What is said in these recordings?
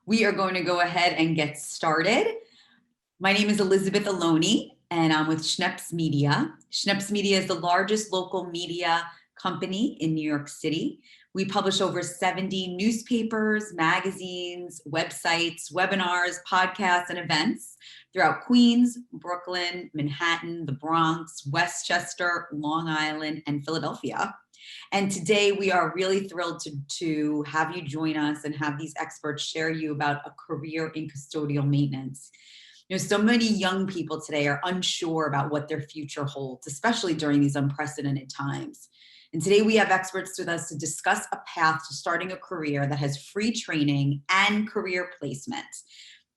We are going to go ahead and get started. My name is Elizabeth Aloni, and I'm with Schneps Media. Schneps Media is the largest local media company in New York City. We publish over 70 newspapers, magazines, websites, webinars, podcasts, and events throughout Queens, Brooklyn, Manhattan, the Bronx, Westchester, Long Island, and Philadelphia. And today we are really thrilled to have you join us and have these experts share you about a career in custodial maintenance. So many young people today are unsure about what their future holds, especially during these unprecedented times. And today we have experts with us to discuss a path to starting a career that has free training and career placement.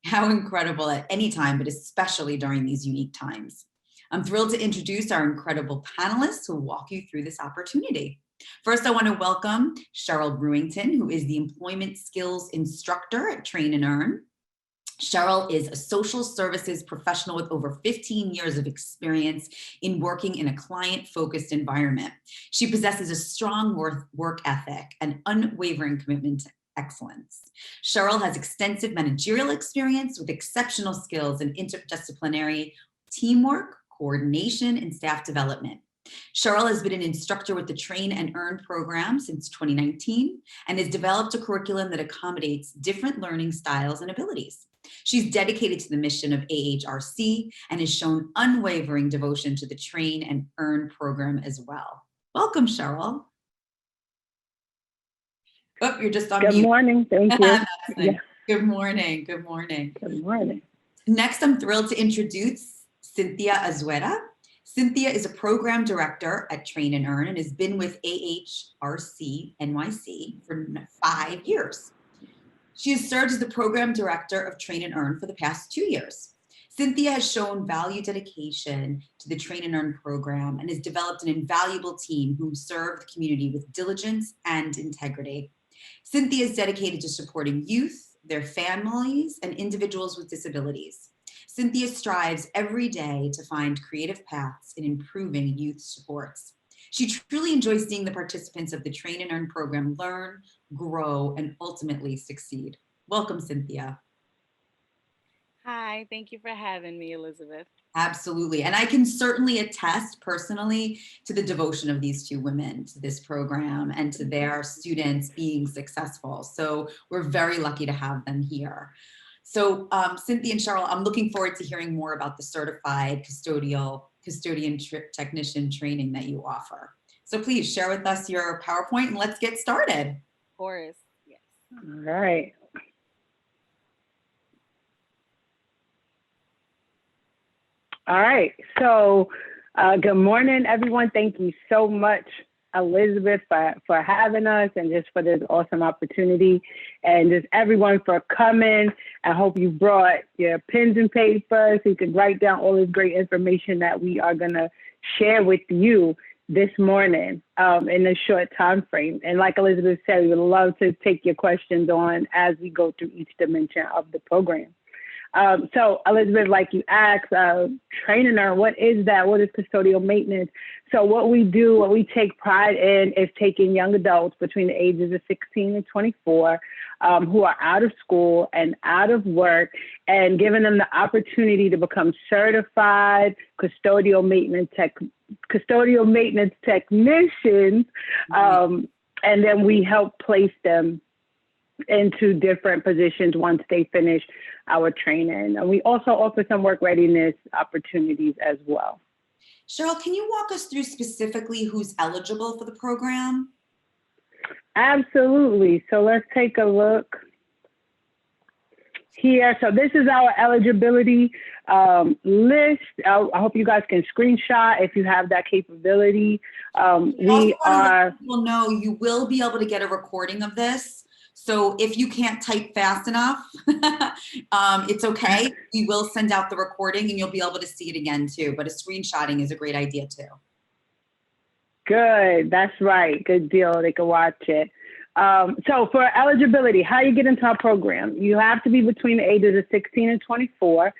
How incredible at any time, but especially during these unique times. I'm thrilled to introduce our incredible panelists who will walk you through this opportunity. First, I want to welcome Cheryl Brewington, who is the Employment Skills Instructor at Train and Earn. Cheryl is a social services professional with over 15 years of experience in working in a client-focused environment. She possesses a strong work ethic and unwavering commitment to excellence. Cheryl has extensive managerial experience with exceptional skills in interdisciplinary teamwork, coordination, and staff development. Cheryl has been an instructor with the Train and Earn program since 2019 and has developed a curriculum that accommodates different learning styles and abilities. She's dedicated to the mission of AHRC and has shown unwavering devotion to the Train and Earn program as well. Welcome, Cheryl. Oh, you're just on mute. Good morning. Thank you. Yeah. Good morning. Good morning. Good morning. Next, I'm thrilled to introduce Cynthia Azuera. Cynthia is a program director at Train and Earn and has been with AHRC NYC for 5 years. She has served as the program director of Train and Earn for the past 2 years. Cynthia has shown value dedication to the Train and Earn program and has developed an invaluable team who serve the community with diligence and integrity. Cynthia is dedicated to supporting youth, their families, and individuals with disabilities. Cynthia strives every day to find creative paths in improving youth supports. She truly enjoys seeing the participants of the Train and Earn program learn, grow, and ultimately succeed. Welcome, Cynthia. Hi, thank you for having me, Elizabeth. Absolutely. And I can certainly attest personally to the devotion of these two women to this program and to their students being successful. So we're very lucky to have them here. So Cynthia and Cheryl, I'm looking forward to hearing more about the certified custodian technician training that you offer. So please share with us your PowerPoint and let's get started. Of course, yes. All right. All right. So good morning, everyone. Thank you so much, Elizabeth, for having us and just for this awesome opportunity, and just everyone for coming. I hope you brought your pens and paper so you can write down all this great information that we are going to share with you this morning in a short time frame. And like Elizabeth said, we would love to take your questions on as we go through each dimension of the program. So Elizabeth, like you asked, Train and Earn, what is that? What is custodial maintenance? So what we do, what we take pride in is taking young adults between the ages of 16 and 24 who are out of school and out of work and giving them the opportunity to become certified custodial maintenance technicians. And then we help place them into different positions once they finish our training. And we also offer some work readiness opportunities as well. Cheryl, can you walk us through specifically who's eligible for the program? Absolutely. So let's take a look here. So this is our eligibility list. I hope you guys can screenshot if you have that capability. We are. People know you will be able to get a recording of this. So if you can't type fast enough, it's okay. We will send out the recording and you'll be able to see it again too. But a screenshotting is a great idea too. Good, that's right. Good deal. They can watch it. So for eligibility, how you get into our program, you have to be between the ages of 16 and 24.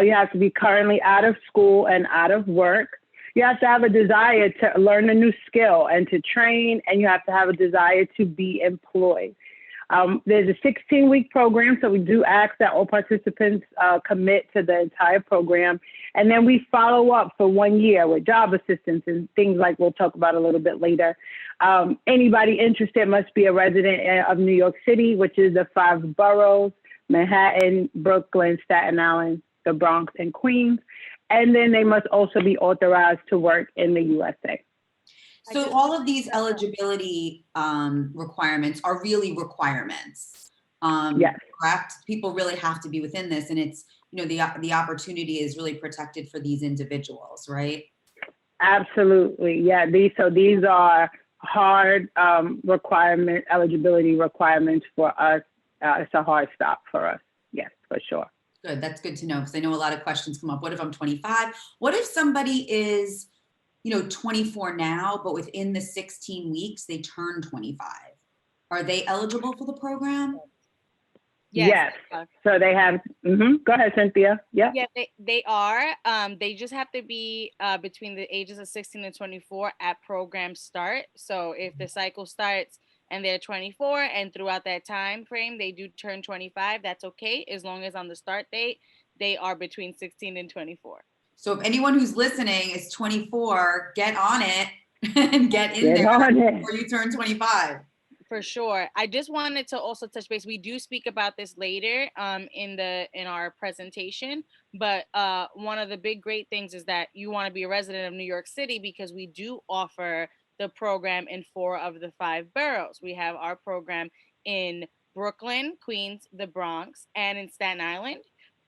You have to be currently out of school and out of work. You have to have a desire to learn a new skill and to train, and you have to have a desire to be employed. There's a 16-week program, so we do ask that all participants commit to the entire program. And then we follow up for 1 year with job assistance and things like we'll talk about a little bit later. Anybody interested must be a resident of New York City, which is the 5 boroughs: Manhattan, Brooklyn, Staten Island, the Bronx, and Queens. And then they must also be authorized to work in the USA. So all of these eligibility requirements are really requirements. Yes. Correct? People really have to be within this, and it's, you know, the opportunity is really protected for these individuals, right? Absolutely. Yeah. These are hard eligibility requirements for us. It's a hard stop for us. Yes, for sure. Good. That's good to know, because I know a lot of questions come up. What if I'm 25? What if somebody is, you know, 24 now, but within the 16 weeks, they turn 25? Are they eligible for the program? Yes. So they have, go ahead, Cynthia. Yeah. Yeah, they are. They just have to be between the ages of 16 and 24 at program start. So if the cycle starts and they're 24 and throughout that time frame they do turn 25, that's okay, as long as on the start date they are between 16 and 24. So if anyone who's listening is 24, get on it and get in there before you turn 25. For sure. I just wanted to also touch base. We do speak about this later in our presentation, but one of the big great things is that you want to be a resident of New York City, because we do offer the program in 4 of the 5 boroughs. We have our program in Brooklyn, Queens, the Bronx, and in Staten Island.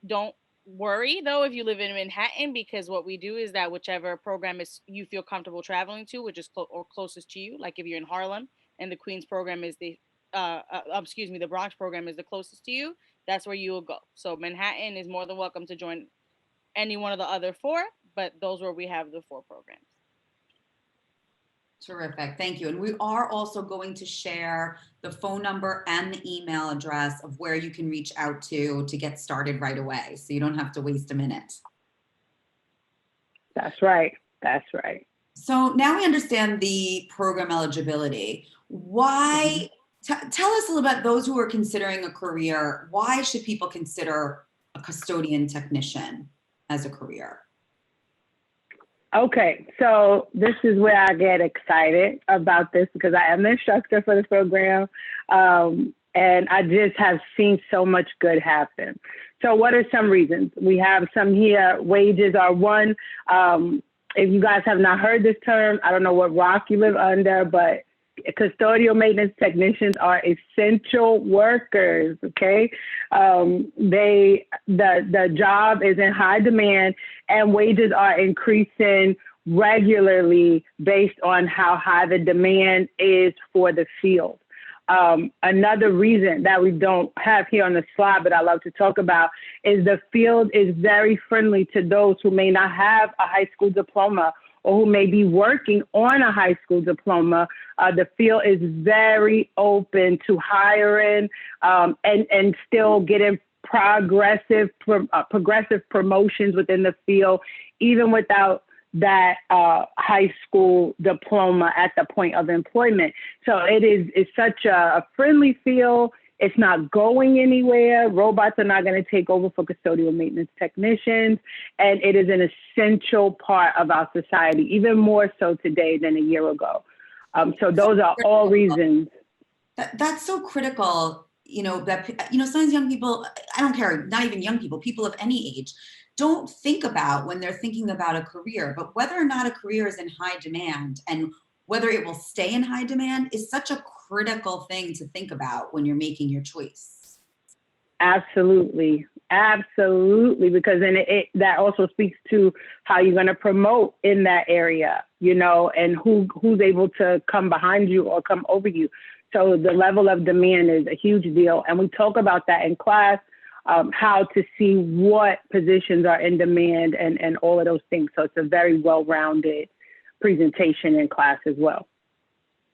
Don't worry though if you live in Manhattan, because what we do is that whichever program is you feel comfortable traveling to, which is closest to you, like if you're in Harlem and the Queens program is the Bronx program is the closest to you, that's where you will go. So Manhattan is more than welcome to join any one of the other 4, but those where we have the 4 programs. Terrific. Thank you. And we are also going to share the phone number and the email address of where you can reach out to get started right away, so you don't have to waste a minute. That's right. That's right. So now we understand the program eligibility. Why? Tell us a little about those who are considering a career. Why should people consider a custodian technician as a career? Okay, so this is where I get excited about this, because I am the instructor for the program, and I just have seen so much good happen. So what are some reasons? We have some here. Wages are one. If you guys have not heard this term, I don't know what rock you live under, but custodial maintenance technicians are essential workers. Okay, the job is in high demand, and wages are increasing regularly based on how high the demand is for the field. Another reason that we don't have here on the slide, but I love to talk about, is the field is very friendly to those who may not have a high school diploma or who may be working on a high school diploma. The field is very open to hiring and still getting progressive promotions within the field, even without that high school diploma at the point of employment. So it's such a friendly field. It's not going anywhere. Robots are not going to take over for custodial maintenance technicians. And it is an essential part of our society, even more so today than a year ago. So those are all reasons. That's so critical, sometimes young people, I don't care, not even young people, people of any age, don't think about when they're thinking about a career, but whether or not a career is in high demand and whether it will stay in high demand is such a critical thing to think about when you're making your choice. Absolutely. Absolutely. Because then that also speaks to how you're going to promote in that area, and who's able to come behind you or come over you. So the level of demand is a huge deal. And we talk about that in class, how to see what positions are in demand and all of those things. So it's a very well-rounded presentation in class as well.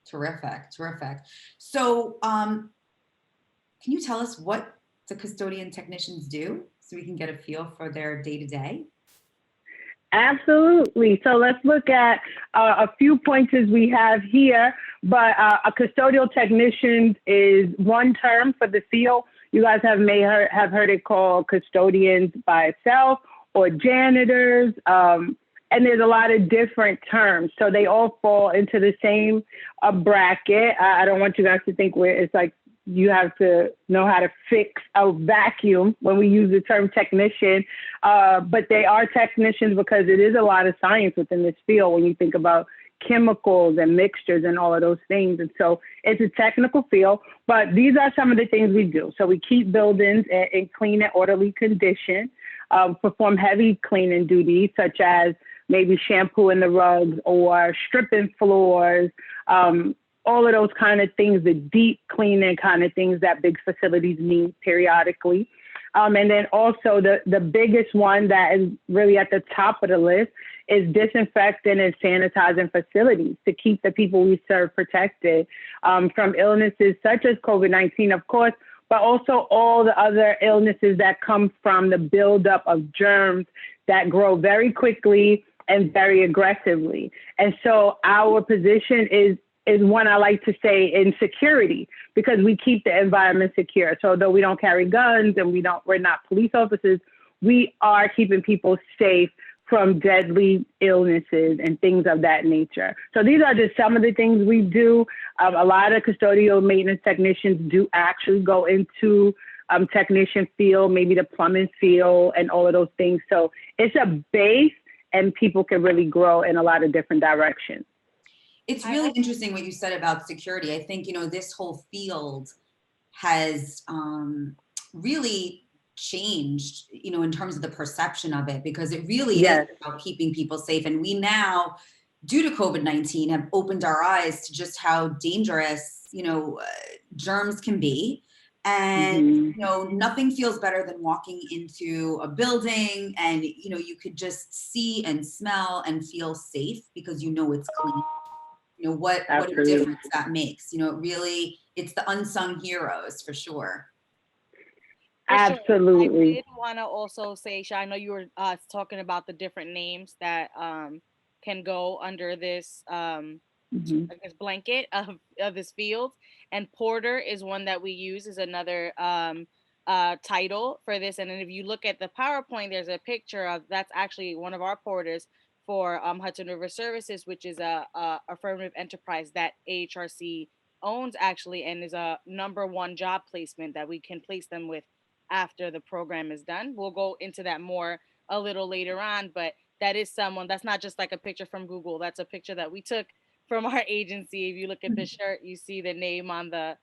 Terrific, terrific. So can you tell us what the custodian technicians do so we can get a feel for their day-to-day? Absolutely. So let's look at a few pointers we have here. but a custodial technician is one term for the field. You guys have heard it called custodians by itself or janitors. And there's a lot of different terms. So they all fall into the same bracket. I don't want you guys to think where it's like you have to know how to fix a vacuum when we use the term technician. But they are technicians because it is a lot of science within this field when you think about chemicals and mixtures and all of those things. And so it's a technical field, but these are some of the things we do. So we keep buildings in clean and orderly condition, perform heavy cleaning duties such as maybe shampooing the rugs or stripping floors, all of those kind of things, the deep cleaning kind of things that big facilities need periodically. And then also the biggest one that is really at the top of the list is disinfecting and sanitizing facilities to keep the people we serve protected from illnesses such as COVID-19, of course, but also all the other illnesses that come from the buildup of germs that grow very quickly and very aggressively. And so our position is one I like to say in security, because we keep the environment secure. So though we don't carry guns and we're not police officers, we are keeping people safe from deadly illnesses and things of that nature. So these are just some of the things we do. A lot of custodial maintenance technicians do actually go into technician field, maybe the plumbing field and all of those things. So it's a base and people can really grow in a lot of different directions. It's really interesting what you said about security. I think, this whole field has really changed, in terms of the perception of it, because it really is about keeping people safe. And we now, due to COVID-19, have opened our eyes to just how dangerous, germs can be. And, nothing feels better than walking into a building and, you could just see and smell and feel safe because it's clean. What a difference that makes. It's the unsung heroes for sure. Absolutely. I did want to also say, Sha, I know you were talking about the different names that can go under this I guess blanket of this field, and porter is one that we use as another title for this. And then if you look at the PowerPoint, there's a picture of that's actually one of our porters for Hudson River Services, which is a affirmative enterprise that AHRC owns actually, and is a #1 job placement that we can place them with after the program is done. We'll go into that more a little later on, but that is someone that's not just like a picture from Google. That's a picture that we took from our agency. If you look at the shirt, you see the name on the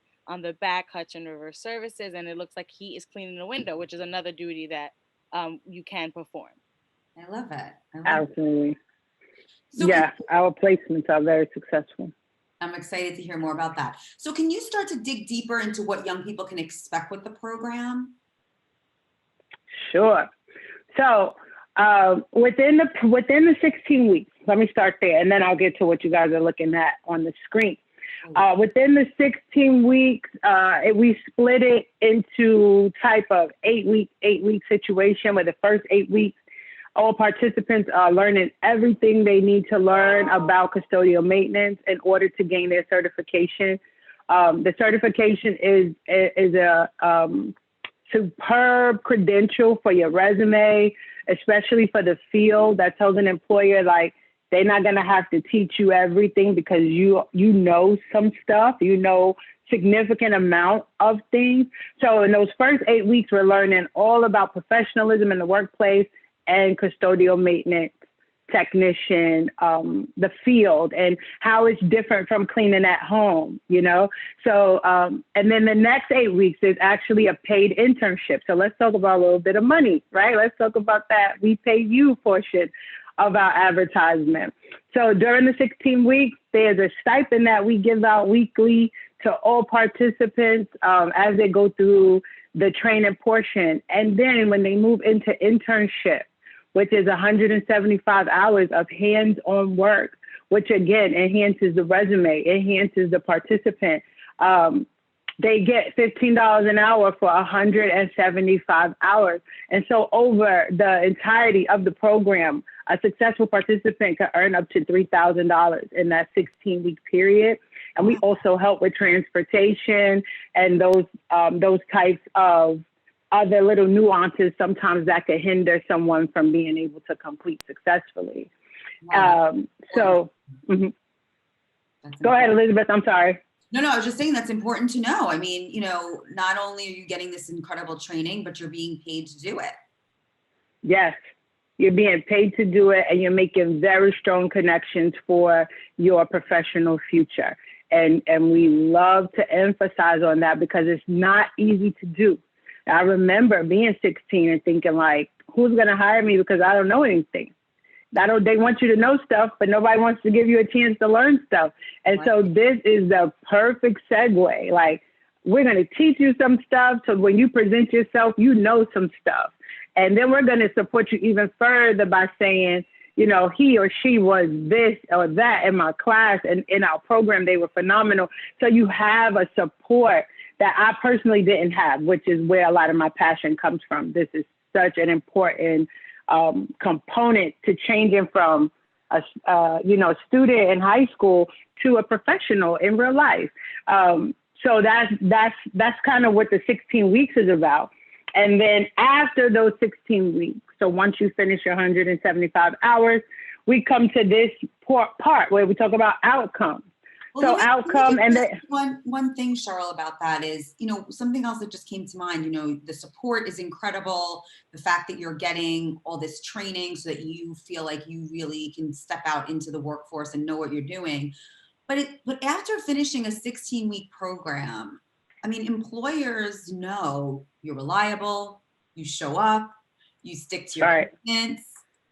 back, Hudson River Services, and it looks like he is cleaning the window, which is another duty that you can perform. I love it. Absolutely. So our placements are very successful. I'm excited to hear more about that. So can you start to dig deeper into what young people can expect with the program? Sure. So within the 16 weeks, let me start there, and then I'll get to what you guys are looking at on the screen. Within the 16 weeks, we split it into type of 8-week situation, where the first 8 weeks, all participants are learning everything they need to learn about custodial maintenance in order to gain their certification. The certification is a superb credential for your resume, especially for the field that tells an employer, like, they're not going to have to teach you everything because you know some stuff, significant amount of things. So in those first 8 weeks, we're learning all about professionalism in the workplace and custodial maintenance technician, the field, and how it's different from cleaning at home, So, and then the next 8 weeks is actually a paid internship. So let's talk about a little bit of money, right? Let's talk about that we pay you portion of our advertisement. So during the 16 weeks, there's a stipend that we give out weekly to all participants as they go through the training portion. And then when they move into internship, which is 175 hours of hands-on work, which again enhances the resume, enhances the participant. They get $15 an hour for 175 hours. And so over the entirety of the program, a successful participant can earn up to $3,000 in that 16-week period. And we also help with transportation and those types of other little nuances sometimes that could hinder someone from being able to complete successfully. Wow. So go ahead, Elizabeth, I'm sorry. No, I was just saying that's important to know. I mean, you know, not only are you getting this incredible training, but you're being paid to do it. Yes, you're being paid to do it, and you're making very strong connections for your professional future. And we love to emphasize on that because it's not easy to do. I remember being 16 and thinking like, who's going to hire me because I don't know anything? They want you to know stuff, but nobody wants to give you a chance to learn stuff. And so this is the perfect segue. Like, we're going to teach you some stuff so when you present yourself, you know some stuff. And then we're going to support you even further by saying, you know, he or she was this or that in my class and in our program, they were phenomenal. So you have a support that I personally didn't have, which is where a lot of my passion comes from. This is such an important component to changing from a student in high school to a professional in real life. So that's kind of what the 16 weeks is about. And then after those 16 weeks, so once you finish your 175 hours, we come to this part where we talk about outcomes. Well, so outcome and one thing, Cheryl, about that is, you know, something else that just came to mind, you know, the support is incredible. The fact that you're getting all this training so that you feel like you really can step out into the workforce and know what you're doing. But after finishing a 16-week program, I mean, employers know you're reliable, you show up, you stick to your commitments,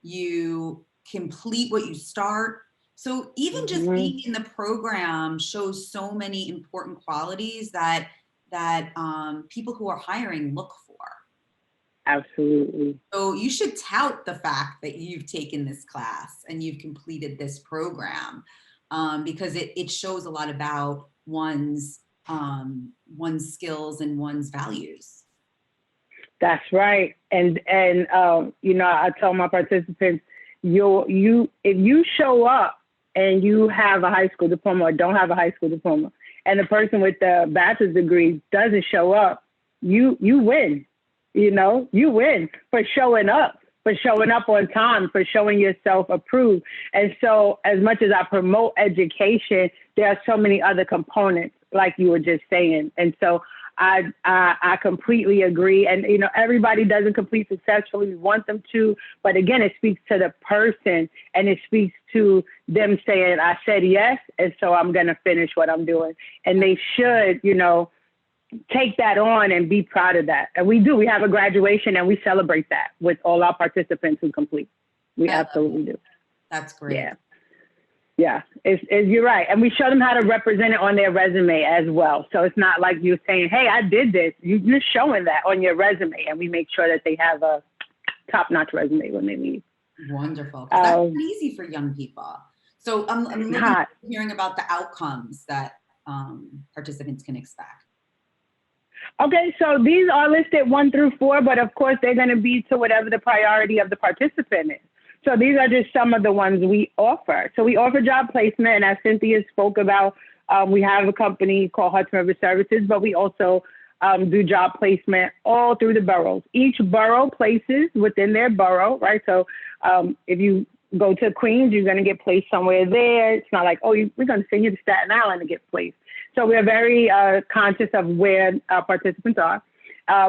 you complete what you start. So even just being in the program shows so many important qualities that people who are hiring look for. Absolutely. So you should tout the fact that you've taken this class and you've completed this program, because it shows a lot about one's skills and one's values. That's right. And you know, I tell my participants, if you show up and you have a high school diploma or don't have a high school diploma, and the person with the bachelor's degree doesn't show up, you win. You know, you win for showing up on time, for showing yourself approved. And so as much as I promote education, there are so many other components, like you were just saying. And so I completely agree. And, you know, everybody doesn't complete successfully. We want them to. But again, it speaks to the person, and it speaks to them saying, I said yes, and so I'm going to finish what I'm doing. And they should, you know, take that on and be proud of that. And we do. We have a graduation and we celebrate that with all our participants who complete. We absolutely do. That's great. Yeah. Yeah, you're right. And we show them how to represent it on their resume as well. So it's not like you're saying, hey, I did this. You're just showing that on your resume, and we make sure that they have a top-notch resume when they leave. Wonderful. That's not easy for young people. So I'm looking forward to hearing about the outcomes that participants can expect. Okay, so these are listed 1 through 4, but of course they're going to be to whatever the priority of the participant is. So these are just some of the ones we offer. So we offer job placement, and as Cynthia spoke about, we have a company called Hudson River Services, but we also do job placement all through the boroughs. Each borough places within their borough, right? So if you go to Queens, you're going to get placed somewhere there. It's not like, oh, we're going to send you to Staten Island to get placed. So we're very conscious of where our participants are.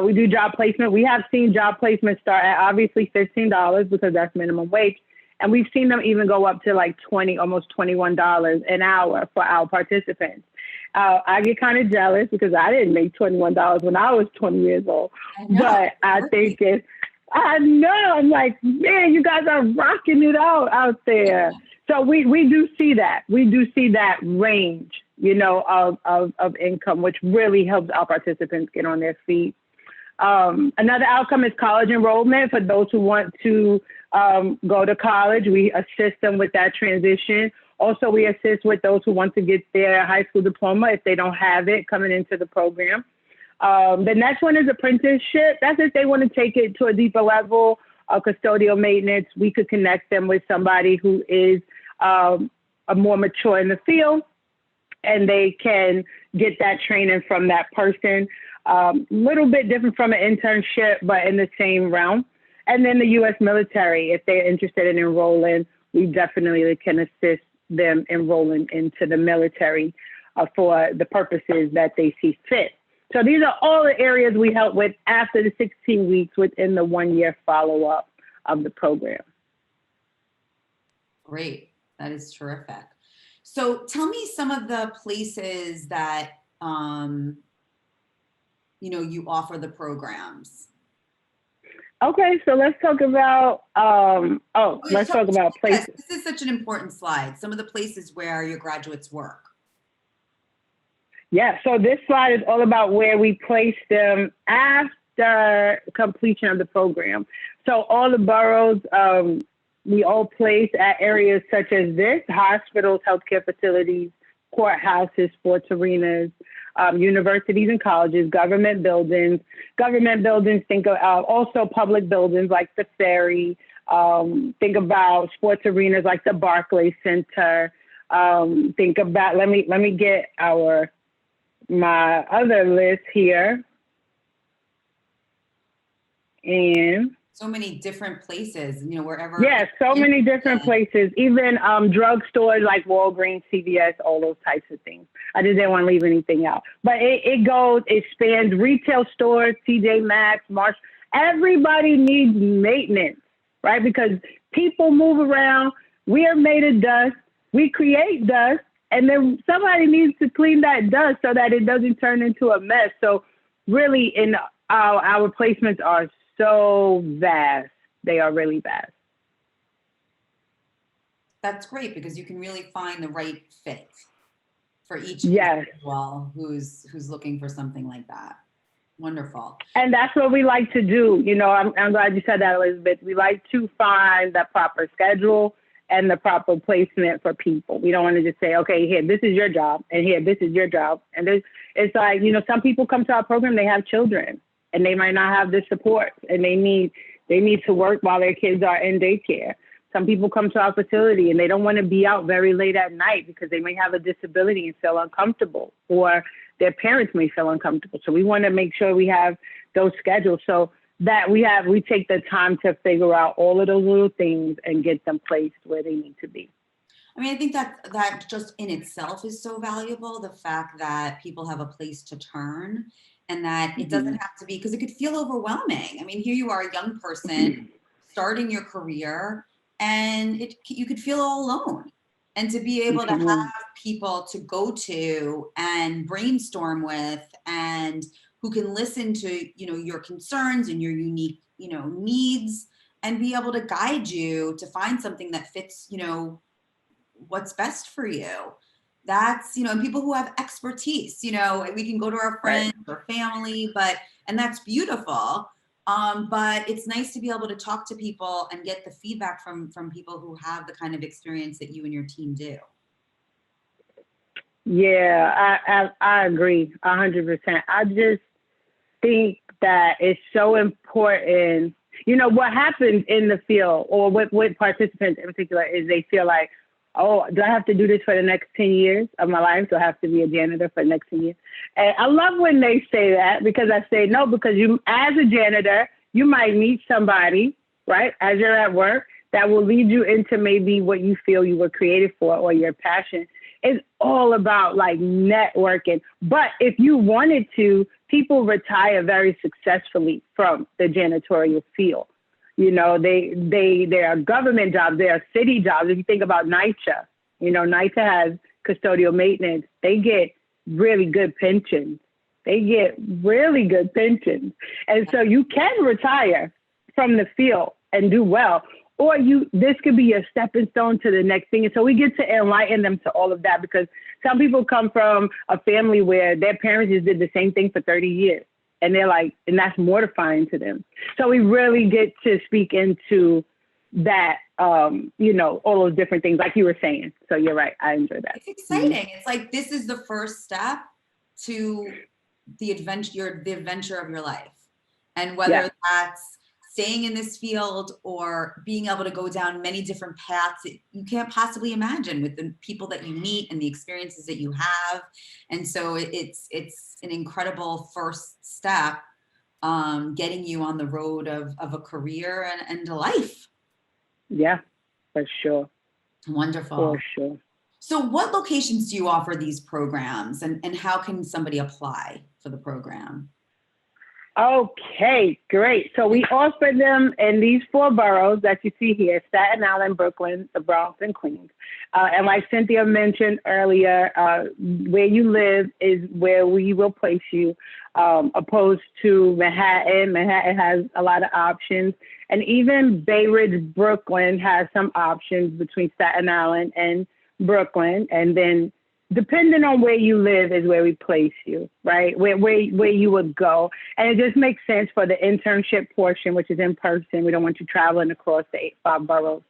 We do job placement. We have seen job placement start at obviously $15 because that's minimum wage. And we've seen them even go up to like almost $21 an hour for our participants. I get kind of jealous because I didn't make $21 when I was 20 years old. But I think I know, I'm like, man, you guys are rocking it out there. So we do see that. We do see that range, you know, of income, which really helps our participants get on their feet. Another outcome is college enrollment. For those who want to go to college, we assist them with that transition. Also, we assist with those who want to get their high school diploma if they don't have it coming into the program. The next one is apprenticeship. That's if they want to take it to a deeper level of custodial maintenance. We could connect them with somebody who is more mature in the field. and they can get that training from that person. Little bit different from an internship, but in the same realm. And then the U.S. military, if they're interested in enrolling, we definitely can assist them enrolling into the military for the purposes that they see fit. So these are all the areas we help with after the 16 weeks within the 1 year follow-up of the program. Great. That is terrific. So tell me some of the places that, you offer the programs. Okay, so let's talk about, let's talk about places. Yes, this is such an important slide. Some of the places where your graduates work. Yeah, so this slide is all about where we place them after completion of the program. So all the boroughs, we all place at areas such as this: hospitals, healthcare facilities, courthouses, sports arenas, universities and colleges, government buildings. Government buildings, think of also public buildings like the Ferry. Think about sports arenas like the Barclays Center. Think about, let me get my other list here. And so many different places, wherever. Yes, so many different places, even drugstores like Walgreens, CVS, all those types of things. I just didn't want to leave anything out. But it spans retail stores, TJ Maxx, Marsh. Everybody needs maintenance, right? Because people move around. We are made of dust. We create dust. And then somebody needs to clean that dust so that it doesn't turn into a mess. So really, our placements are so vast. They are really vast. That's great, because you can really find the right fit for each individual who's looking for something like that. Wonderful. And that's what we like to do. I'm glad you said that, Elizabeth. We like to find the proper schedule and the proper placement for people. We don't want to just say, okay, here, this is your job, and here, this is your job. And it's like, some people come to our program, they have children, and they might not have the support, and they need to work while their kids are in daycare. Some people come to our facility and they don't want to be out very late at night because they may have a disability and feel uncomfortable, or their parents may feel uncomfortable. So we want to make sure we have those schedules so that we take the time to figure out all of those little things and get them placed where they need to be. I mean, I think that just in itself is so valuable, the fact that people have a place to turn, and that it doesn't have to be, because it could feel overwhelming. I mean, here you are, a young person starting your career, and you could feel all alone. And to be able to have people to go to and brainstorm with, and who can listen to, your concerns and your unique, needs, and be able to guide you to find something that fits, what's best for you. That's, and people who have expertise, we can go to our friends or family, and that's beautiful. But it's nice to be able to talk to people and get the feedback from people who have the kind of experience that you and your team do. Yeah, I agree 100%. I just think that it's so important. What happens in the field, or with participants in particular, is they feel like, oh, do I have to do this for the next 10 years of my life? Do I have to be a janitor for the next 10 years? And I love when they say that, because I say, no, because you, as a janitor, you might meet somebody, right, as you're at work, that will lead you into maybe what you feel you were created for, or your passion. It's all about like networking. But if you wanted to, people retire very successfully from the janitorial field. There are government jobs, there are city jobs. If you think about NYSARC, NYSARC has custodial maintenance. They get really good pensions. And so you can retire from the field and do well, or this could be a stepping stone to the next thing. And so we get to enlighten them to all of that, because some people come from a family where their parents just did the same thing for 30 years. And they're like, and that's mortifying to them. So we really get to speak into that, all those different things, like you were saying. So you're right. I enjoy that. It's exciting. It's like, this is the first step to the adventure of your life. And whether that's staying in this field or being able to go down many different paths that you can't possibly imagine with the people that you meet and the experiences that you have. And so it's an incredible first step, getting you on the road of a career and a life. Yeah, for sure. Wonderful. For sure. So what locations do you offer these programs, and how can somebody apply for the program? Okay, great. So we offer them in these 4 boroughs that you see here: Staten Island, Brooklyn, the Bronx, and Queens. And like Cynthia mentioned earlier, where you live is where we will place you, opposed to Manhattan. Manhattan has a lot of options. And even Bay Ridge, Brooklyn has some options between Staten Island and Brooklyn. And then depending on where you live is where we place you, right? Where you would go. And it just makes sense for the internship portion, which is in person. We don't want you traveling across the 5 boroughs.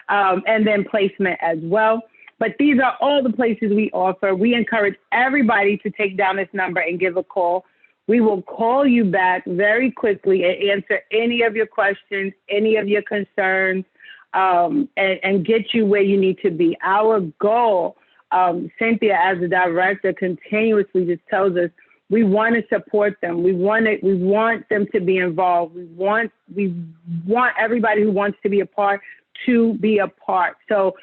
And then placement as well. But these are all the places we offer. We encourage everybody to take down this number and give a call. We will call you back very quickly and answer any of your questions, any of your concerns, and get you where you need to be. Our goal, Cynthia, as the director, continuously just tells us we want to support them. We want them to be involved. We want everybody who wants to be a part to be a part. So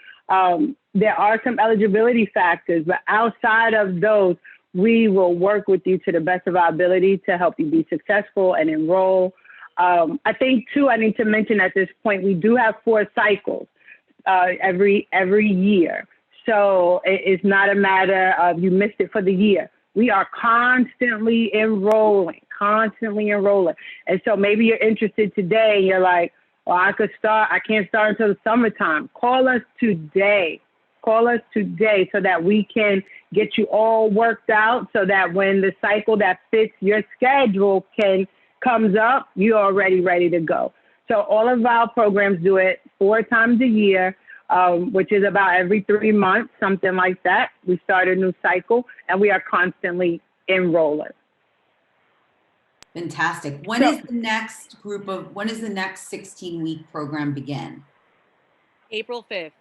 there are some eligibility factors, but outside of those, we will work with you to the best of our ability to help you be successful and enroll. I think too, I need to mention at this point, we do have 4 cycles every year. So it's not a matter of you missed it for the year. We are constantly enrolling. And so maybe you're interested today and you're like, well, I can't start until the summertime. Call us today so that we can get you all worked out, so that when the cycle that fits your schedule comes up, you're already ready to go. So all of our programs do it 4 times a year, which is about every 3 months, something like that. We start a new cycle, and we are constantly enrolling. Fantastic. When is the next 16-week program begin? April 5th.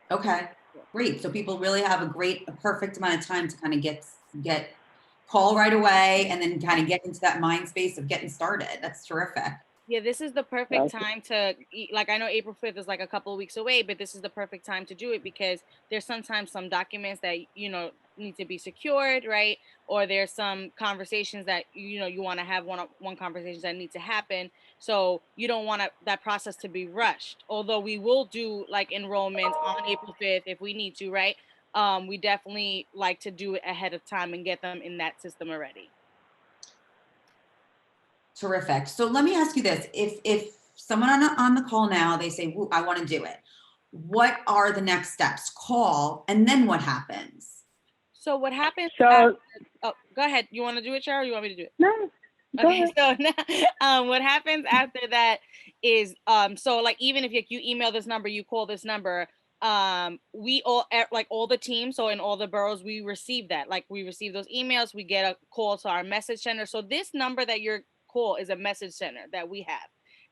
Okay, great. So people really have a perfect amount of time to kind of get call right away and then kind of get into that mind space of getting started. That's terrific. Yeah, this is the perfect time to, like, I know April 5th is like a couple of weeks away, but this is the perfect time to do it because there's sometimes some documents that, need to be secured, right? Or there's some conversations that, you want to have one-on-one conversations that need to happen. So you don't want that process to be rushed. Although we will do like enrollment on April 5th if we need to, right? We definitely like to do it ahead of time and get them in that system already. Terrific. So let me ask you this. If someone on the call now, they say, I want to do it. What are the next steps? Call, and then what happens? So what happens? Go ahead. You want to do it, Cheryl? Or you want me to do it? No. Okay. So what happens after that is, so like, even if you email this number, you call this number, we all, like all the teams, so in all the boroughs, we receive that. Like we receive those emails, we get a call to our message center. So this number that you're call is a message center that we have.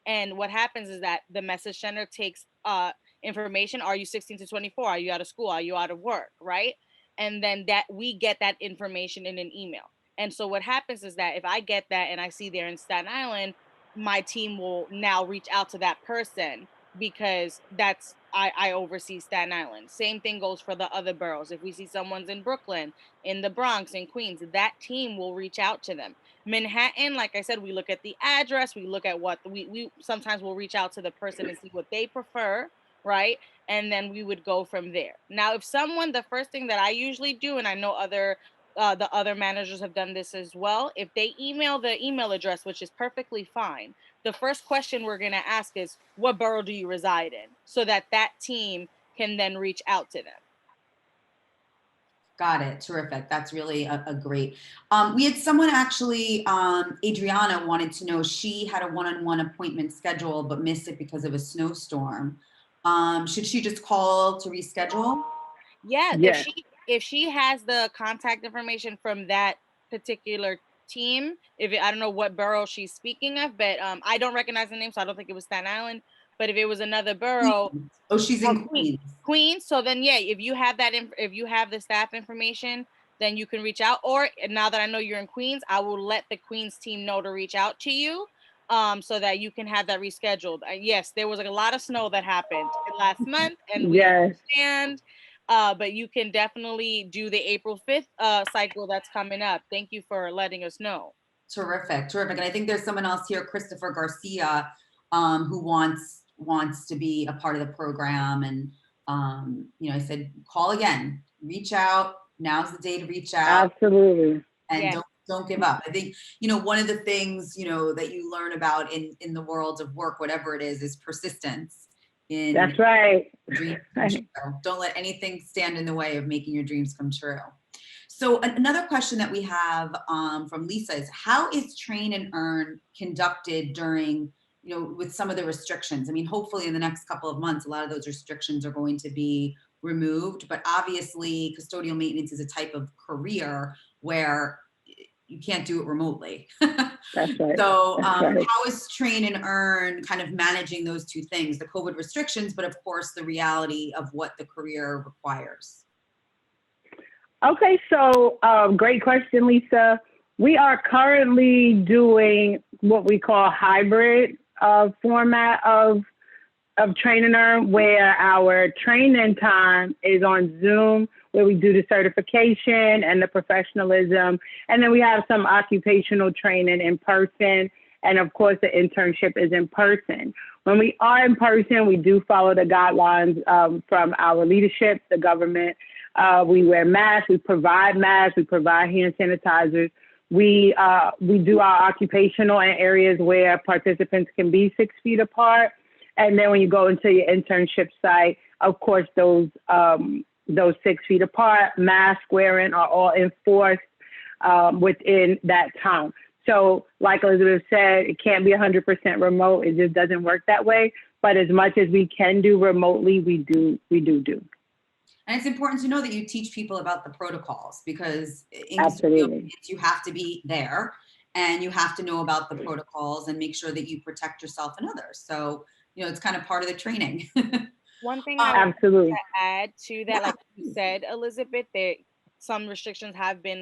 And what happens is that the message center takes information. Are you 16 to 24? Are you out of school? Are you out of work? Right? And then that we get that information in an email. And so what happens is that if I get that and I see they're in Staten Island, my team will now reach out to that person because I oversee Staten Island. Same thing goes for the other boroughs. If we see someone's in Brooklyn, in the Bronx, in Queens, that team will reach out to them. Manhattan, like I said, we look at the address, we look at what we sometimes will reach out to the person and see what they prefer, right? And then we would go from there. Now, if someone, the first thing that I usually do, and I know the other managers have done this as well, if they email the email address, which is perfectly fine, the first question we're going to ask is, what borough do you reside in? So that team can then reach out to them. Got it. Terrific. That's really a great. We had someone actually, Adriana wanted to know, she had a one-on-one appointment scheduled, but missed it because of a snowstorm. Should she just call to reschedule? Yeah. Yes. If she has the contact information from that particular team. I don't know what borough she's speaking of, but I don't recognize the name, so I don't think it was Staten Island. But if it was another borough, Oh, she's in Queens. Queens. So then, yeah, if you have that, if you have the staff information, then you can reach out. Or now that I know you're in Queens, I will let the Queens team know to reach out to you, so that you can have that rescheduled. Yes, there was like a lot of snow that happened last month, and we understand. But you can definitely do the April 5th cycle that's coming up. Thank you for letting us know. Terrific, terrific. And I think there's someone else here, Christopher Garcia, who wants to be a part of the program. And I said, call again, reach out. Now's the day to reach out. Absolutely. And don't give up. I think, one of the things, that you learn about in the world of work, whatever it is persistence. That's right. Dreams come true. Don't let anything stand in the way of making your dreams come true. So another question that we have from Lisa is, how is Train and Earn conducted during, with some of the restrictions? I mean, hopefully in the next couple of months, a lot of those restrictions are going to be removed, but obviously custodial maintenance is a type of career where you can't do it remotely. That's right. So That's right. how is Train and Earn kind of managing those two things, the COVID restrictions, but of course the reality of what the career requires? Okay, so great question, Lisa. We are currently doing what we call hybrid format of Train and Earn, where our training time is on Zoom, where we do the certification and the professionalism. And then we have some occupational training in person. And of course, the internship is in person. When we are in person, we do follow the guidelines from our leadership, the government. We wear masks, we provide hand sanitizers. We do our occupational in areas where participants can be 6 feet apart. And then when you go into your internship site, of course, those 6 feet apart, mask wearing are all enforced within that time. So like Elizabeth said, it can't be 100% remote. It just doesn't work that way. But as much as we can do remotely, we do. And it's important to know that you teach people about the protocols, because in Absolutely. you have to be there and you have to know about the protocols and make sure that you protect yourself and others. So, it's kind of part of the training. One thing I want Absolutely. to add to that, like you said, Elizabeth, that some restrictions have been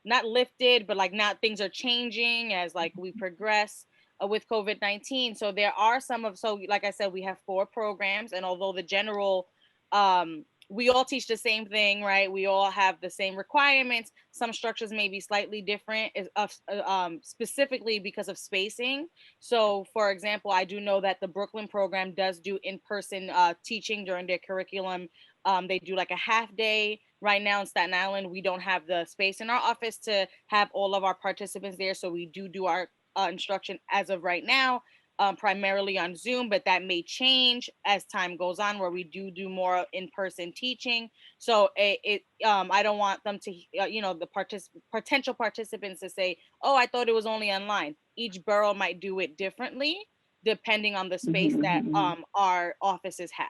not lifted, but like not, things are changing as like we progress with COVID-19. So there are like I said, we have 4 programs, and although the general, we all teach the same thing, right? We all have the same requirements. Some structures may be slightly different, specifically because of spacing. So for example, I do know that the Brooklyn program does do in-person teaching during their curriculum. They do like a half day. Right now in Staten Island, we don't have the space in our office to have all of our participants there. So we do our instruction as of right now, primarily on Zoom, but that may change as time goes on, where we do more in-person teaching. So I don't want them to, the potential participants to say, oh, I thought it was only online. Each borough might do it differently depending on the space that our offices have.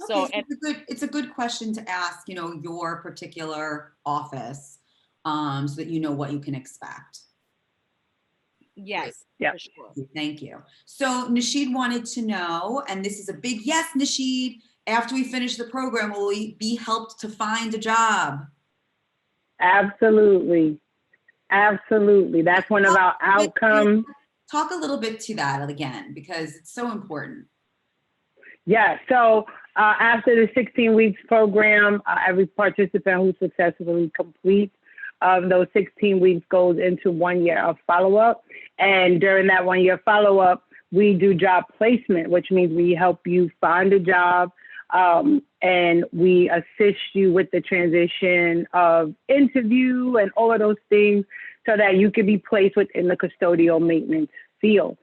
Okay, so it's a good question to ask, your particular office, so that you know what you can expect. Yes, yeah, for sure. Thank you. So Nasheed wanted to know, and this is a big yes, Nasheed, after we finish the program, will we be helped to find a job? Absolutely. That's one of our outcomes. Talk a little bit to that again, because it's so important. Yeah, so after the 16 weeks program, every participant who successfully completes those 16 weeks goes into 1 year of follow-up. And during that 1 year follow-up, we do job placement, which means we help you find a job, and we assist you with the transition of interview and all of those things so that you can be placed within the custodial maintenance field.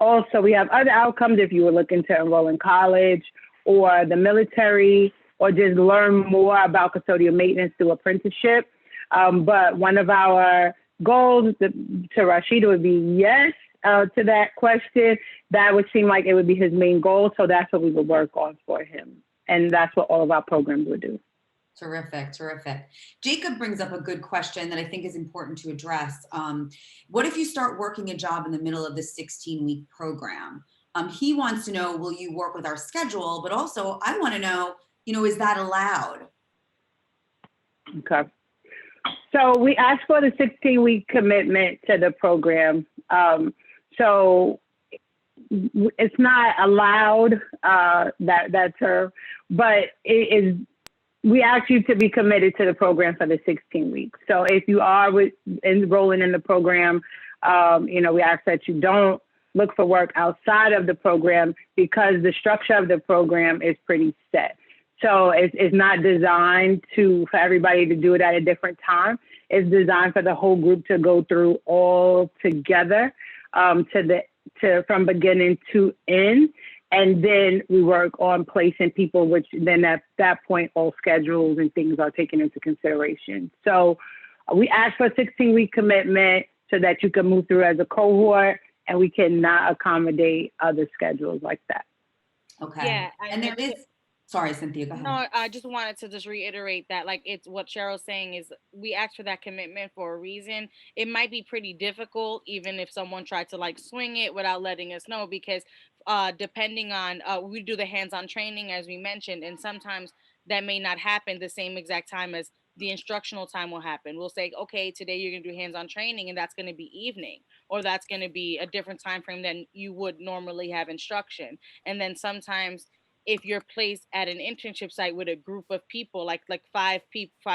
Also, we have other outcomes if you were looking to enroll in college or the military, or just learn more about custodial maintenance through apprenticeship. But one of our goals to Rashida would be yes to that question. That would seem like it would be his main goal. So that's what we would work on for him. And that's what all of our programs would do. Terrific, terrific. Jacob brings up a good question that I think is important to address. What if you start working a job in the middle of the 16-week program? He wants to know, will you work with our schedule? But also, I want to know, is that allowed? Okay. So we asked for the 16-week commitment to the program. So it's not allowed, that term, but it is. We ask you to be committed to the program for the 16 weeks. So if you are enrolling in the program, we ask that you don't look for work outside of the program because the structure of the program is pretty set. So it's not designed for everybody to do it at a different time. It's designed for the whole group to go through all together from beginning to end. And then we work on placing people, which then at that point, all schedules and things are taken into consideration. So we ask for a 16-week commitment so that you can move through as a cohort, and we cannot accommodate other schedules like that. Okay. Yeah. And there is, sorry, Cynthia, go ahead. No, I just wanted to just reiterate that, like, it's what Cheryl's saying is we asked for that commitment for a reason. It might be pretty difficult, even if someone tried to like swing it without letting us know, because depending on, we do the hands-on training, as we mentioned, and sometimes that may not happen the same exact time as the instructional time will happen. We'll say, okay, today you're gonna do hands-on training, and that's gonna be evening, or that's gonna be a different time frame than you would normally have instruction. And then sometimes if you're placed at an internship site with a group of people, like five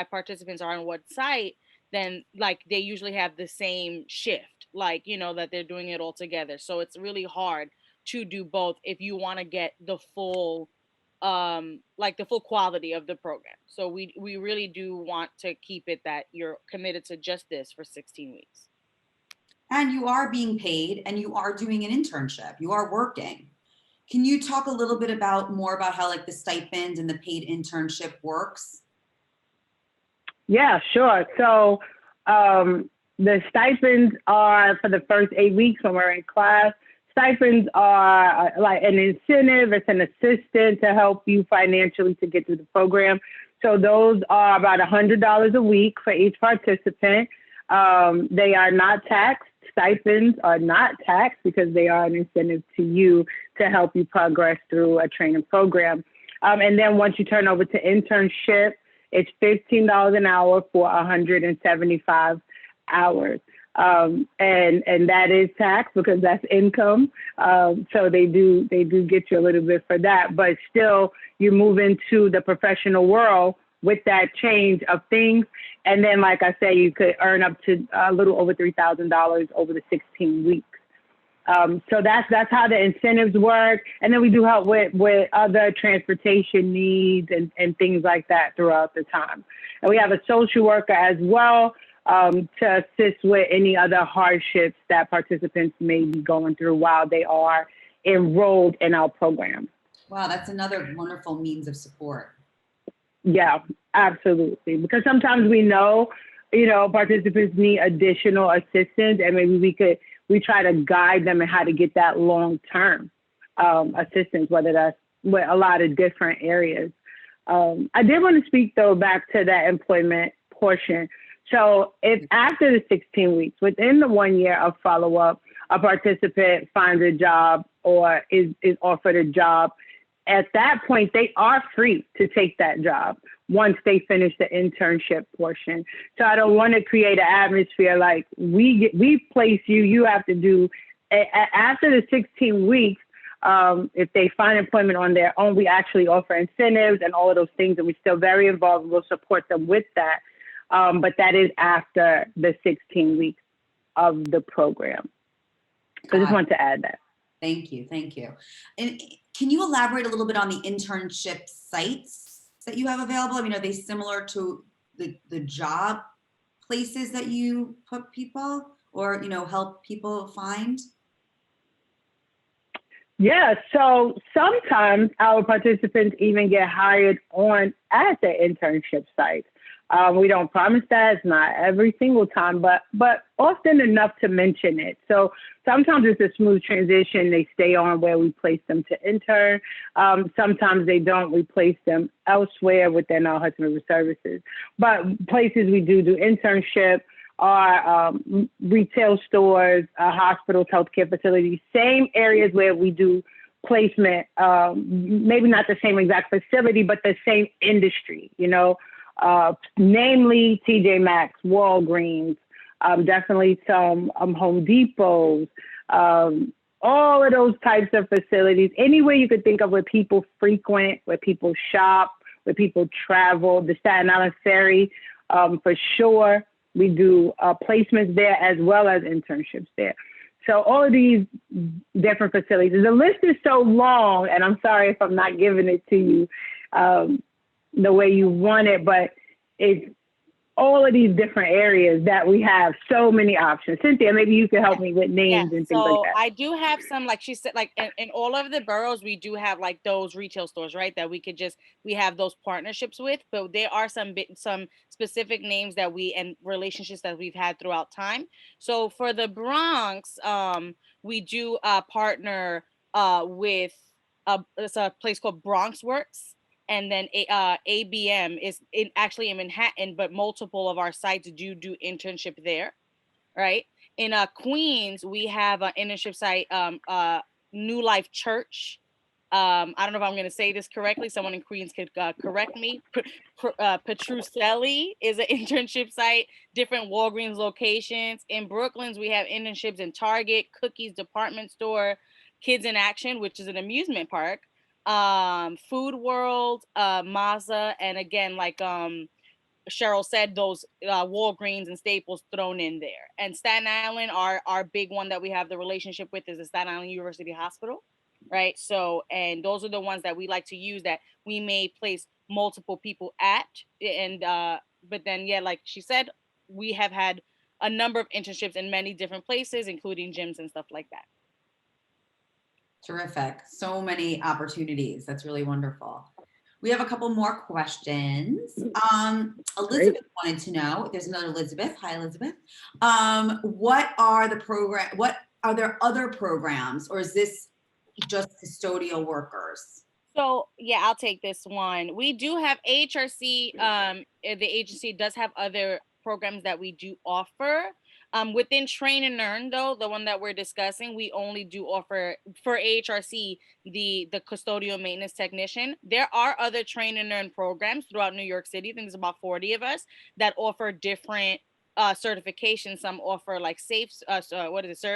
participants are on one site, then like they usually have the same shift, like, that they're doing it all together. So it's really hard to do both if you want to get the full the full quality of the program. So we really do want to keep it that you're committed to just this for 16 weeks. And you are being paid and you are doing an internship. You are working. Can you talk a little bit more about how like the stipend and the paid internship works? Yeah, sure. So the stipends are for the first 8 weeks when we're in class. Stipends are like an incentive. It's an assistant to help you financially to get through the program. So those are about $100 a week for each participant. They are not taxed. Stipends are not taxed because they are an incentive to you to help you progress through a training program. And then once you turn over to internship, it's $15 an hour for 175 hours. And that is taxed because that's income. So they do get you a little bit for that, but still you move into the professional world with that change of things. And then, like I say, you could earn up to a little over $3,000 over the 16 weeks. So that's how the incentives work. And then we do help with other transportation needs and things like that throughout the time. And we have a social worker as well to assist with any other hardships that participants may be going through while they are enrolled in our program. Wow, that's another wonderful means of support. Yeah, absolutely. Because sometimes we know, participants need additional assistance, and maybe we try to guide them in how to get that long-term assistance, whether that's with a lot of different areas. I did want to speak, though, back to that employment portion. So if after the 16 weeks, within the 1 year of follow-up, a participant finds a job or is offered a job, at that point, they are free to take that job once they finish the internship portion. So I don't want to create an atmosphere like we place you, you have to do, after the 16 weeks, if they find employment on their own, we actually offer incentives and all of those things, and we're still very involved. We'll support them with that. But that is after the 16 weeks of the program. So I just want to add that. Thank you. Thank you. And can you elaborate a little bit on the internship sites that you have available? I mean, are they similar to the job places that you put people or, help people find? Yeah, so sometimes our participants even get hired on at the internship site. We don't promise that. It's not every single time, but often enough to mention it. So sometimes it's a smooth transition. They stay on where we place them to intern. Sometimes they don't. We place them elsewhere within our Hudson River services. But places we do internship are retail stores, hospitals, healthcare facilities, same areas where we do placement, maybe not the same exact facility, but the same industry, namely TJ Maxx, Walgreens, definitely some Home Depots, all of those types of facilities, anywhere you could think of where people frequent, where people shop, where people travel, the Staten Island Ferry, for sure. We do placements there as well as internships there. So all of these different facilities. The list is so long, and I'm sorry if I'm not giving it to you the way you want it, but it's all of these different areas that we have so many options. Cynthia, maybe you could help me with names and things like that. I do have some, like she said, like in all of the boroughs, we do have like those retail stores, right? That we have those partnerships with, but there are some specific names and relationships that we've had throughout time. So for the Bronx, we do partner with it's a place called Bronx Works. And then ABM is actually in Manhattan, but multiple of our sites do internship there, right? In Queens, we have an internship site, New Life Church. I don't know if I'm going to say this correctly. Someone in Queens could correct me. Petrucelli is an internship site, different Walgreens locations. In Brooklyns, we have internships in Target, Cookies Department Store, Kids in Action, which is an amusement park. Food World, Mazda, and again, like Cheryl said, those Walgreens and Staples thrown in there. And Staten Island, our big one that we have the relationship with is the Staten Island University Hospital, right? So, and those are the ones that we like to use that we may place multiple people at. And but then, yeah, like she said, we have had a number of internships in many different places, including gyms and stuff like that. Terrific. So many opportunities. That's really wonderful. We have a couple more questions. Elizabeth wanted to know, there's another Elizabeth. Hi, Elizabeth. What are there other programs, or is this just custodial workers? So yeah, I'll take this one. We do have AHRC. The agency does have other programs that we do offer. Within Train and Earn, though, the one that we're discussing, we only do offer for AHRC the custodial maintenance technician. There are other Train and Earn programs throughout New York City. I think there's about 40 of us that offer different certifications. Some offer like Serve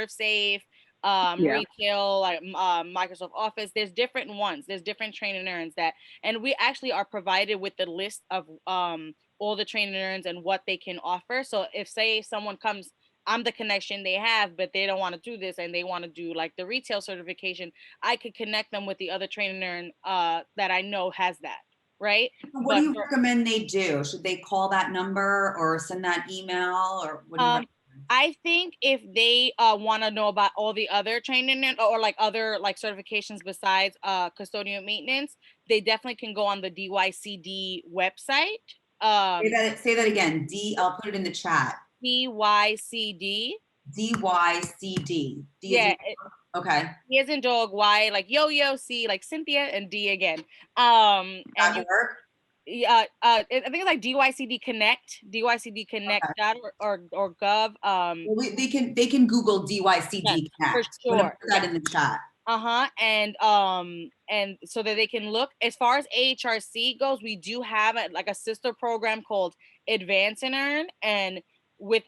Safe, retail, like Microsoft Office. There's different ones. There's different Train and Earns and we actually are provided with the list of all the Train and Earns and what they can offer. So if say someone comes, I'm the connection they have, but they don't want to do this and they want to do like the retail certification, I could connect them with the other Train and Earn that I know has that, right? What do you recommend they do? Should they call that number or send that email, or what do you recommend? I think if they want to know about all the other training or like other like certifications besides custodial maintenance, they definitely can go on the DYCD website. Say that again. I'll put it in the chat. DYCD. DYCD. Yeah. Okay. D as in dog, Y like yo, C like Cynthia, and D again. Yeah, I think it's like DYCD Connect, DYCDconnect.org or gov. They can Google DYCD Connect. For sure. Put that in the chat. And so that they can look. As far as AHRC goes, we do have like a sister program called Advance and Earn, and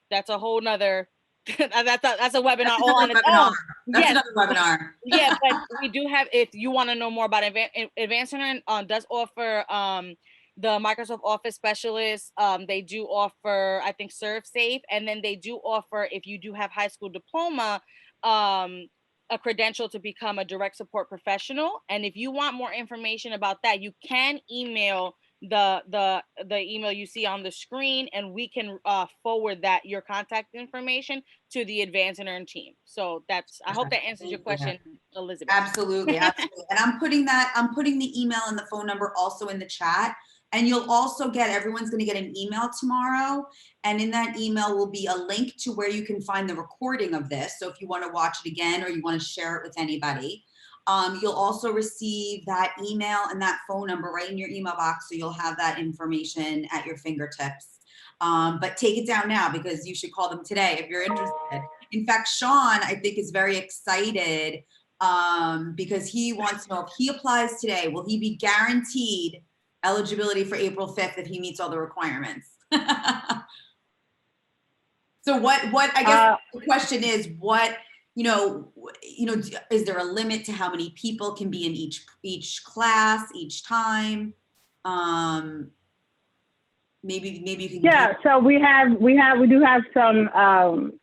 that's a whole nother. That's a webinar all on its own. That's another webinar. Yeah, but we do have. If you want to know more about Advance and Earn, does offer the Microsoft Office specialists. They do offer, I think, Serve Safe, and then they do offer, if you do have high school diploma, a credential to become a direct support professional. And if you want more information about that, you can email the email you see on the screen, and we can forward your contact information to the Advance and Earn team. So I hope that answers your question, Elizabeth. Absolutely. And I'm putting the email and the phone number also in the chat. And you'll also get, everyone's going to get an email tomorrow. And in that email will be a link to where you can find the recording of this. So if you want to watch it again or you want to share it with anybody, you'll also receive that email and that phone number right in your email box. So you'll have that information at your fingertips. But take it down now because you should call them today if you're interested. In fact, Sean, I think, is very excited because he wants to know if he applies today, will he be guaranteed eligibility for April 5th if he meets all the requirements? So what I guess the question is, what, is there a limit to how many people can be in each class each time? Maybe you can. Yeah, so we do have some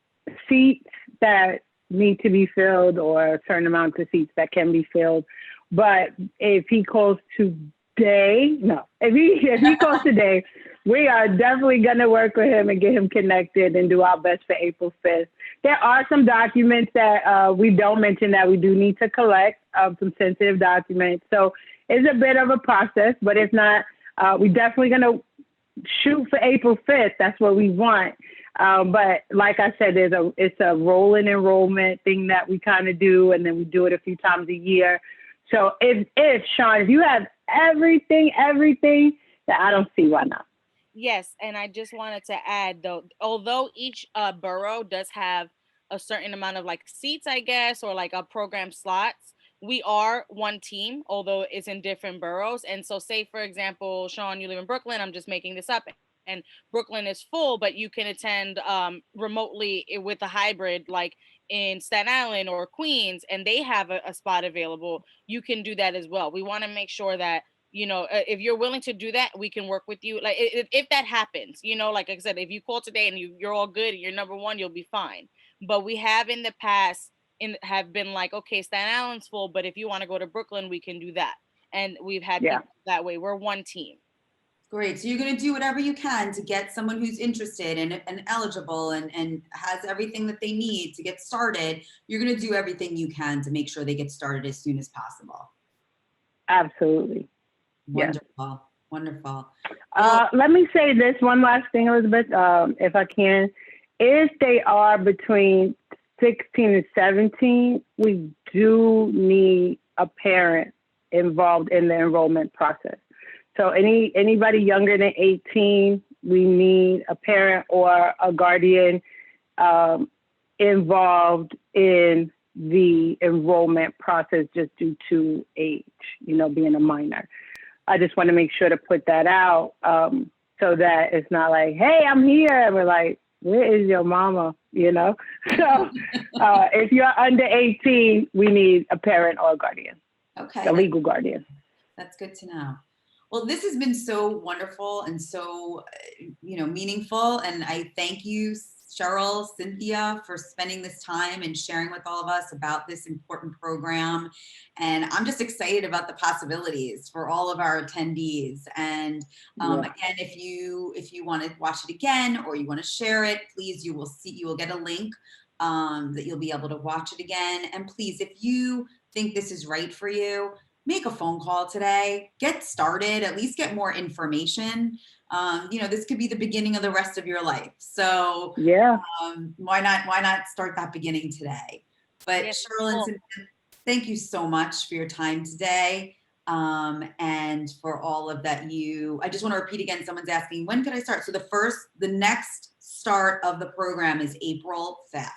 seats that need to be filled, or a certain amount of seats that can be filled. But if he calls today, if he calls today, we are definitely going to work with him and get him connected and do our best for April 5th. There are some documents that we don't mention that we do need to collect, some sensitive documents. So it's a bit of a process, but if not, we're definitely going to shoot for April 5th. That's what we want. But like I said, it's a rolling enrollment thing that we kind of do, and then we do it a few times a year. So if Sean, if you have everything, that I don't see why not. Yes, and I just wanted to add, though, although each borough does have a certain amount of like seats, I guess, or like a program slots, we are one team, although it's in different boroughs. And so say, for example, Sean, you live in Brooklyn, I'm just making this up, and Brooklyn is full, but you can attend remotely with a hybrid, like in Staten Island or Queens, and they have a spot available. You can do that as well. We want to make sure that, if you're willing to do that, we can work with you. Like if that happens, like I said, if you call today and you're all good and you're number one, you'll be fine. But we have in the past have been like, okay, Staten Island's full, but if you want to go to Brooklyn, we can do that. And we've had people that way. We're one team. Great. So you're going to do whatever you can to get someone who's interested and eligible and has everything that they need to get started. You're going to do everything you can to make sure they get started as soon as possible. Absolutely. Wonderful. Yes. Wonderful. Let me say this one last thing, Elizabeth, if I can. If they are between 16 and 17, we do need a parent involved in the enrollment process. So anybody younger than 18, we need a parent or a guardian involved in the enrollment process just due to age, being a minor. I just want to make sure to put that out so that it's not like, hey, I'm here. And we're like, where is your mama? So if you're under 18, we need a parent or a guardian. Okay. A legal guardian. That's good to know. Well, this has been so wonderful and so, meaningful. And I thank you, Cheryl, Cynthia, for spending this time and sharing with all of us about this important program. And I'm just excited about the possibilities for all of our attendees. And again, if you want to watch it again or you want to share it, please, you will get a link that you'll be able to watch it again. And please, if you think this is right for you, make a phone call today, get started, at least get more information. This could be the beginning of the rest of your life. So why not start that beginning today? But yes, Cheryl and Cynthia, thank you so much for your time today. And for all of that I just want to repeat again, someone's asking, when could I start? So the next start of the program is April 5th.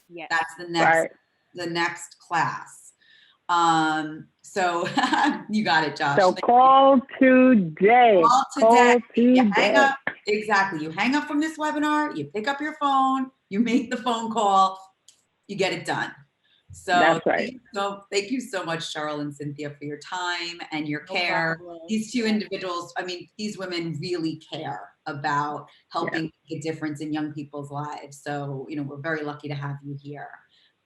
Yes. That's the next class. So you got it, Josh. So call today. You hang up. Exactly. You hang up from this webinar, you pick up your phone, you make the phone call, you get it done. So that's right. Thank you so much, Cheryl and Cynthia, for your time and your care. These two individuals, these women really care about helping make a difference in young people's lives. So, we're very lucky to have you here.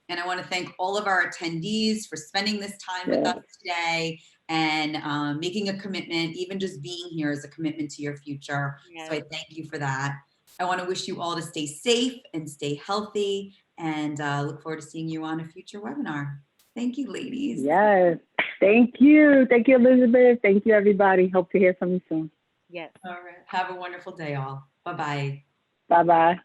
And I want to thank all of our attendees for spending this time with us today and making a commitment. Even just being here is a commitment to your future. Yes. So I thank you for that. I want to wish you all to stay safe and stay healthy, and look forward to seeing you on a future webinar. Thank you, ladies. Yes. Thank you. Thank you, Elizabeth. Thank you, everybody. Hope to hear from you soon. Yes. All right. Have a wonderful day, all. Bye-bye. Bye-bye.